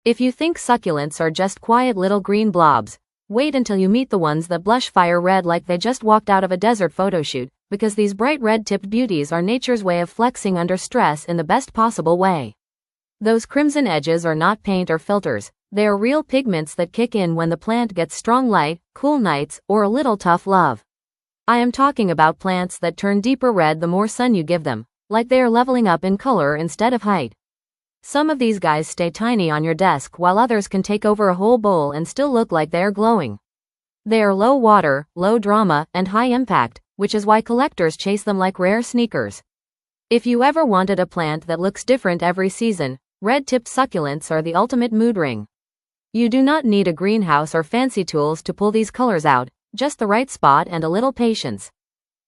If you think succulents are just quiet little green blobs, wait until you meet the ones that blush fire red like they just walked out of a desert photoshoot, because these bright red-tipped beauties are nature's way of flexing under stress in the best possible way. Those crimson edges are not paint or filters, they are real pigments that kick in when the plant gets strong light, cool nights, or a little tough love. I am talking about plants that turn deeper red the more sun you give them, like they are leveling up in color instead of height. Some of these guys stay tiny on your desk while others can take over a whole bowl and still look like they are glowing. They are low water, low drama, and high impact, which is why collectors chase them like rare sneakers. If you ever wanted a plant that looks different every season, red-tipped succulents are the ultimate mood ring. You do not need a greenhouse or fancy tools to pull these colors out, just the right spot and a little patience.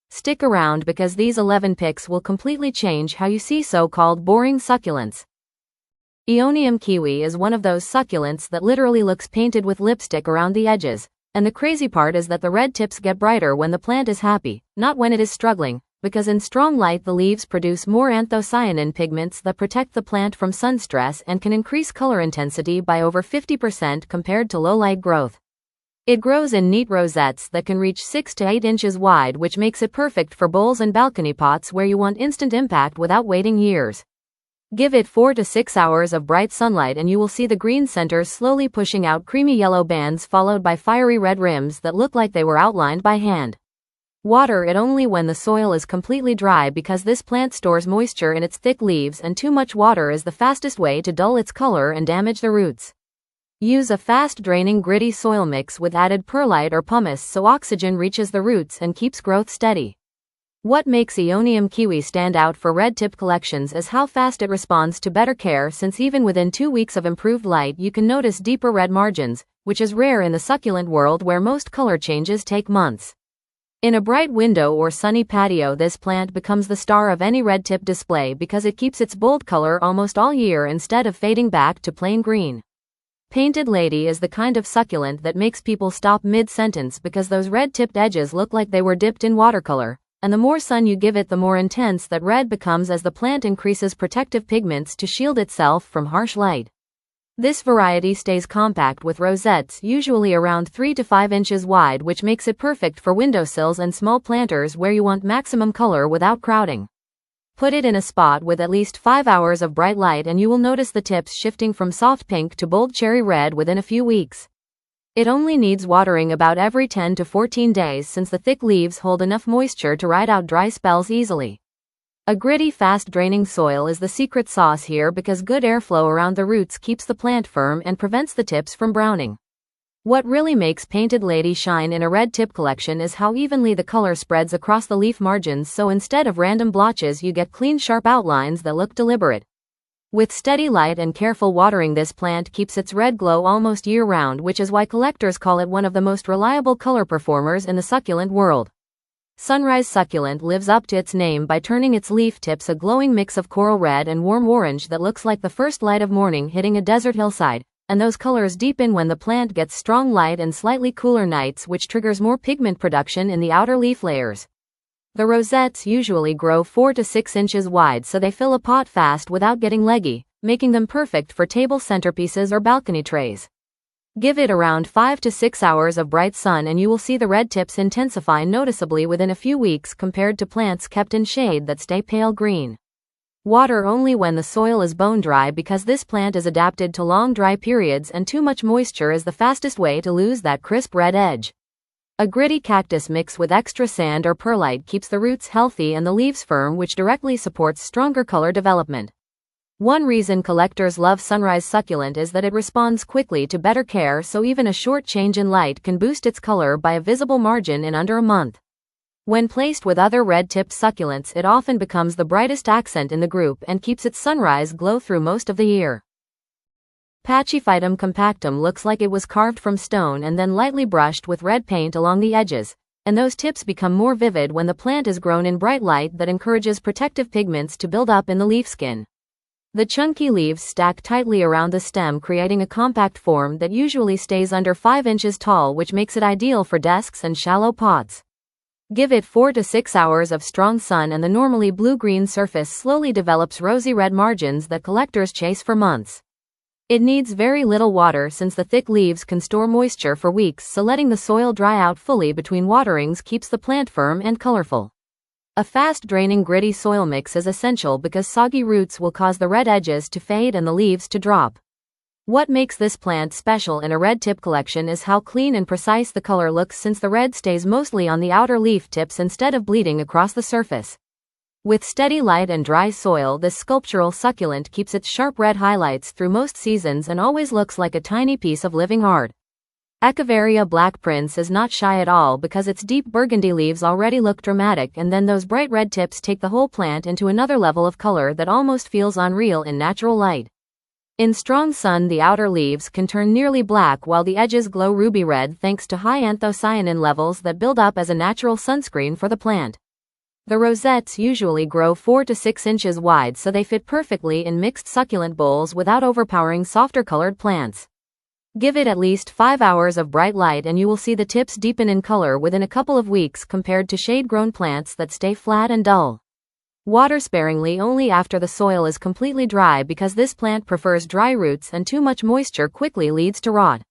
Stick around because these 11 picks will completely change how you see so-called boring succulents. Aeonium Kiwi is one of those succulents that literally looks painted with lipstick around the edges, and the crazy part is that the red tips get brighter when the plant is happy, not when it is struggling, because in strong light the leaves produce more anthocyanin pigments that protect the plant from sun stress and can increase color intensity by over 50% compared to low-light growth. It grows in neat rosettes that can reach 6 to 8 inches wide, which makes it perfect for bowls and balcony pots where you want instant impact without waiting years. Give it 4 to 6 hours of bright sunlight and you will see the green centers slowly pushing out creamy yellow bands followed by fiery red rims that look like they were outlined by hand. Water it only when the soil is completely dry because this plant stores moisture in its thick leaves and too much water is the fastest way to dull its color and damage the roots. Use a fast-draining gritty soil mix with added perlite or pumice so oxygen reaches the roots and keeps growth steady. What makes Aeonium Kiwi stand out for red-tip collections is how fast it responds to better care, since even within 2 weeks of improved light you can notice deeper red margins, which is rare in the succulent world where most color changes take months. In a bright window or sunny patio, this plant becomes the star of any red-tip display because it keeps its bold color almost all year instead of fading back to plain green. Painted Lady is the kind of succulent that makes people stop mid-sentence because those red-tipped edges look like they were dipped in watercolor. And the more sun you give it, the more intense that red becomes as the plant increases protective pigments to shield itself from harsh light. This variety stays compact with rosettes usually around 3 to 5 inches wide, which makes it perfect for windowsills and small planters where you want maximum color without crowding. Put it in a spot with at least 5 hours of bright light and you will notice the tips shifting from soft pink to bold cherry red within a few weeks. It only needs watering about every 10 to 14 days since the thick leaves hold enough moisture to ride out dry spells easily. A gritty, fast-draining soil is the secret sauce here because good airflow around the roots keeps the plant firm and prevents the tips from browning. What really makes Painted Lady shine in a red tip collection is how evenly the color spreads across the leaf margins, so instead of random blotches you get clean, sharp outlines that look deliberate. With steady light and careful watering, this plant keeps its red glow almost year-round, which is why collectors call it one of the most reliable color performers in the succulent world. Sunrise Succulent lives up to its name by turning its leaf tips a glowing mix of coral red and warm orange that looks like the first light of morning hitting a desert hillside, and those colors deepen when the plant gets strong light and slightly cooler nights, which triggers more pigment production in the outer leaf layers. The rosettes usually grow 4 to 6 inches wide, so they fill a pot fast without getting leggy, making them perfect for table centerpieces or balcony trays. Give it around 5 to 6 hours of bright sun and you will see the red tips intensify noticeably within a few weeks compared to plants kept in shade that stay pale green. Water only when the soil is bone dry because this plant is adapted to long dry periods and too much moisture is the fastest way to lose that crisp red edge. A gritty cactus mix with extra sand or perlite keeps the roots healthy and the leaves firm, which directly supports stronger color development. One reason collectors love Sunrise Succulent is that it responds quickly to better care, so even a short change in light can boost its color by a visible margin in under a month. When placed with other red-tipped succulents, it often becomes the brightest accent in the group and keeps its sunrise glow through most of the year. Pachyphytum Compactum looks like it was carved from stone and then lightly brushed with red paint along the edges, and those tips become more vivid when the plant is grown in bright light that encourages protective pigments to build up in the leaf skin. The chunky leaves stack tightly around the stem, creating a compact form that usually stays under 5 inches tall, which makes it ideal for desks and shallow pots. Give it 4 to 6 hours of strong sun and the normally blue-green surface slowly develops rosy red margins that collectors chase for months. It needs very little water since the thick leaves can store moisture for weeks, so letting the soil dry out fully between waterings keeps the plant firm and colorful. A fast-draining gritty soil mix is essential because soggy roots will cause the red edges to fade and the leaves to drop. What makes this plant special in a red tip collection is how clean and precise the color looks, since the red stays mostly on the outer leaf tips instead of bleeding across the surface. With steady light and dry soil, this sculptural succulent keeps its sharp red highlights through most seasons and always looks like a tiny piece of living art. Echeveria Black Prince is not shy at all because its deep burgundy leaves already look dramatic, and then those bright red tips take the whole plant into another level of color that almost feels unreal in natural light. In strong sun, the outer leaves can turn nearly black while the edges glow ruby red thanks to high anthocyanin levels that build up as a natural sunscreen for the plant. The rosettes usually grow 4 to 6 inches wide, so they fit perfectly in mixed succulent bowls without overpowering softer colored plants. Give it at least 5 hours of bright light and you will see the tips deepen in color within a couple of weeks compared to shade-grown plants that stay flat and dull. Water sparingly only after the soil is completely dry because this plant prefers dry roots and too much moisture quickly leads to rot.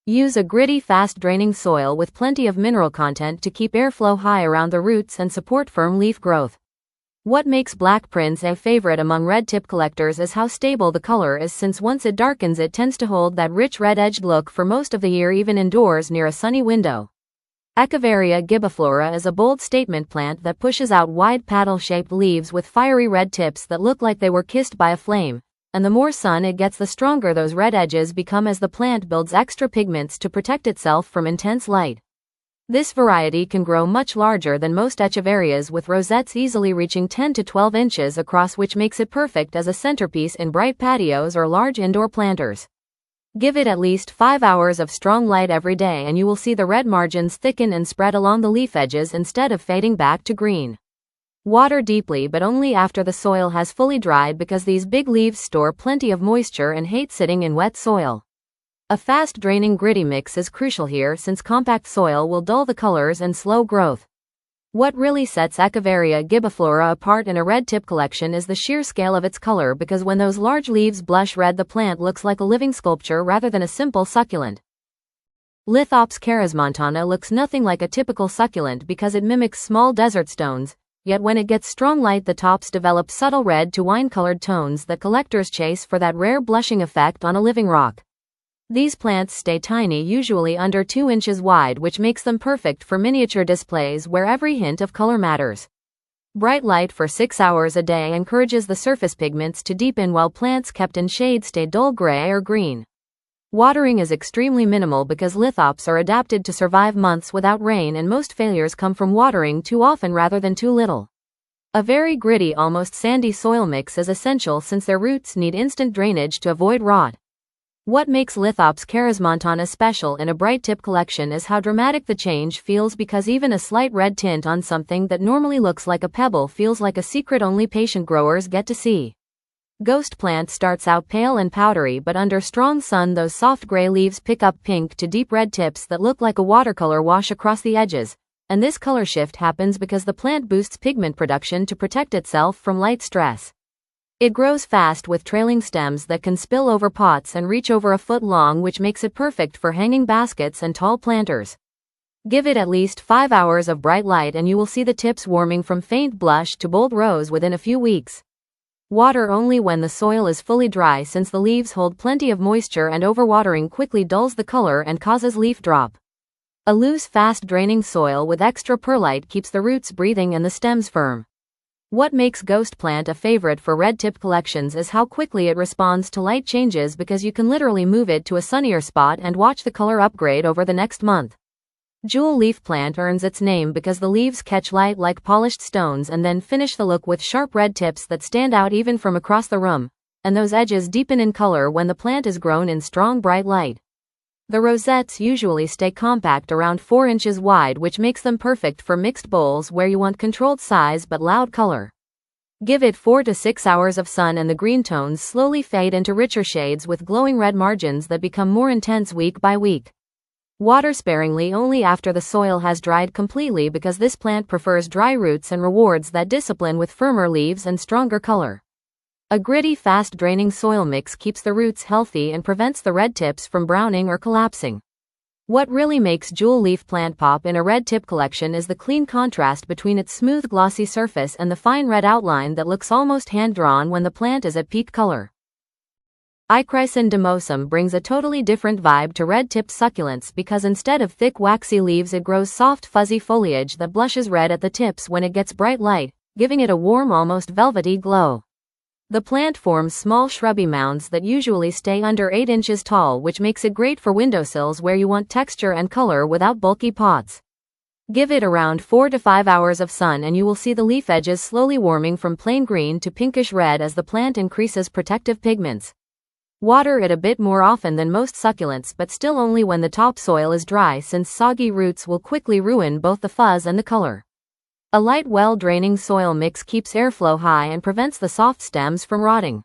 Use a gritty, fast-draining soil with plenty of mineral content to keep airflow high around the roots and support firm leaf growth. What makes Black Prince a favorite among red tip collectors is how stable the color is, since once it darkens it tends to hold that rich red-edged look for most of the year, even indoors near a sunny window. Echeveria Gibbiflora is a bold statement plant that pushes out wide paddle-shaped leaves with fiery red tips that look like they were kissed by a flame, and the more sun it gets, the stronger those red edges become as the plant builds extra pigments to protect itself from intense light. This variety can grow much larger than most echeverias, with rosettes easily reaching 10 to 12 inches across, which makes it perfect as a centerpiece in bright patios or large indoor planters. Give it at least 5 hours of strong light every day and you will see the red margins thicken and spread along the leaf edges instead of fading back to green. Water deeply, but only after the soil has fully dried because these big leaves store plenty of moisture and hate sitting in wet soil. A fast-draining gritty mix is crucial here since compact soil will dull the colors and slow growth. What really sets Echeveria Gibbiflora apart in a red tip collection is the sheer scale of its color, because when those large leaves blush red, the plant looks like a living sculpture rather than a simple succulent. Lithops Karasmontana looks nothing like a typical succulent because it mimics small desert stones, yet when it gets strong light the tops develop subtle red to wine-colored tones that collectors chase for that rare blushing effect on a living rock. These plants stay tiny, usually under 2 inches wide, which makes them perfect for miniature displays where every hint of color matters. Bright light for 6 hours a day encourages the surface pigments to deepen, while plants kept in shade stay dull gray or green. Watering is extremely minimal because lithops are adapted to survive months without rain, and most failures come from watering too often rather than too little. A very gritty, almost sandy soil mix is essential since their roots need instant drainage to avoid rot. What makes Lithops Karasmontana special in a bright tip collection is how dramatic the change feels, because even a slight red tint on something that normally looks like a pebble feels like a secret only patient growers get to see. Ghost plant starts out pale and powdery, but under strong sun those soft gray leaves pick up pink to deep red tips that look like a watercolor wash across the edges, and this color shift happens because the plant boosts pigment production to protect itself from light stress. It grows fast with trailing stems that can spill over pots and reach over a foot long, which makes it perfect for hanging baskets and tall planters. Give it at least 5 hours of bright light and you will see the tips warming from faint blush to bold rose within a few weeks. Water only when the soil is fully dry, since the leaves hold plenty of moisture and overwatering quickly dulls the color and causes leaf drop. A loose, fast-draining soil with extra perlite keeps the roots breathing and the stems firm. What makes Ghost Plant a favorite for red tip collections is how quickly it responds to light changes, because you can literally move it to a sunnier spot and watch the color upgrade over the next month. Jewel leaf plant earns its name because the leaves catch light like polished stones and then finish the look with sharp red tips that stand out even from across the room, and those edges deepen in color when the plant is grown in strong bright light. The rosettes usually stay compact, around 4 inches wide, which makes them perfect for mixed bowls where you want controlled size but loud color. Give it 4 to 6 hours of sun and the green tones slowly fade into richer shades with glowing red margins that become more intense week by week. Water sparingly only after the soil has dried completely, because this plant prefers dry roots and rewards that discipline with firmer leaves and stronger color. A gritty, fast-draining soil mix keeps the roots healthy and prevents the red tips from browning or collapsing. What really makes jewel leaf plant pop in a red tip collection is the clean contrast between its smooth glossy surface and the fine red outline that looks almost hand-drawn when the plant is at peak color. Aichryson Dumosum brings a totally different vibe to red-tipped succulents because instead of thick waxy leaves it grows soft fuzzy foliage that blushes red at the tips when it gets bright light, giving it a warm almost velvety glow. The plant forms small shrubby mounds that usually stay under 8 inches tall, which makes it great for windowsills where you want texture and color without bulky pots. Give it around 4 to 5 hours of sun and you will see the leaf edges slowly warming from plain green to pinkish red as the plant increases protective pigments. Water it a bit more often than most succulents, but still only when the topsoil is dry, since soggy roots will quickly ruin both the fuzz and the color. A light, well-draining soil mix keeps airflow high and prevents the soft stems from rotting.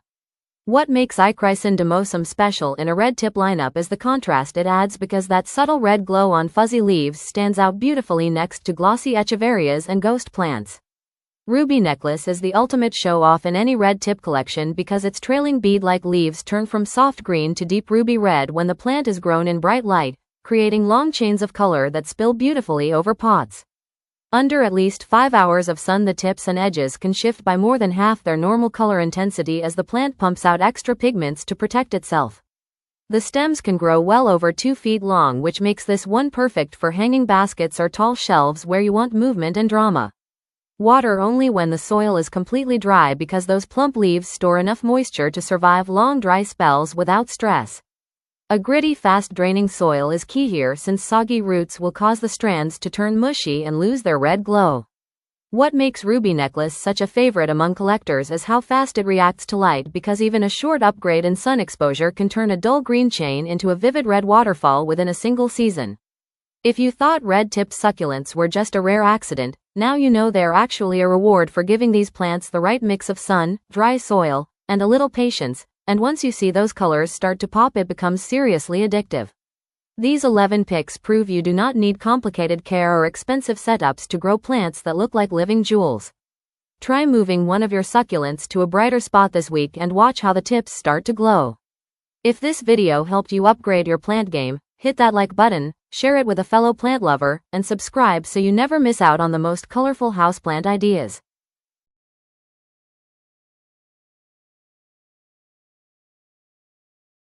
What makes Aichryson Dumosum special in a red tip lineup is the contrast it adds, because that subtle red glow on fuzzy leaves stands out beautifully next to glossy echeverias and ghost plants. Ruby necklace is the ultimate show-off in any red tip collection because its trailing bead-like leaves turn from soft green to deep ruby red when the plant is grown in bright light, creating long chains of color that spill beautifully over pots. Under at least 5 hours of sun, the tips and edges can shift by more than half their normal color intensity as the plant pumps out extra pigments to protect itself. The stems can grow well over 2 feet long, which makes this one perfect for hanging baskets or tall shelves where you want movement and drama. Water only when the soil is completely dry because those plump leaves store enough moisture to survive long dry spells without stress. A gritty, fast-draining soil is key here since soggy roots will cause the strands to turn mushy and lose their red glow. What makes Ruby necklace such a favorite among collectors is how fast it reacts to light, because even a short upgrade in sun exposure can turn a dull green chain into a vivid red waterfall within a single season. If you thought red-tipped succulents were just a rare accident, now you know they are actually a reward for giving these plants the right mix of sun, dry soil, and a little patience. And once you see those colors start to pop, it becomes seriously addictive. These 11 picks prove you do not need complicated care or expensive setups to grow plants that look like living jewels. Try moving one of your succulents to a brighter spot this week and watch how the tips start to glow. If this video helped you upgrade your plant game, hit that like button, share it with a fellow plant lover, and subscribe so you never miss out on the most colorful houseplant ideas.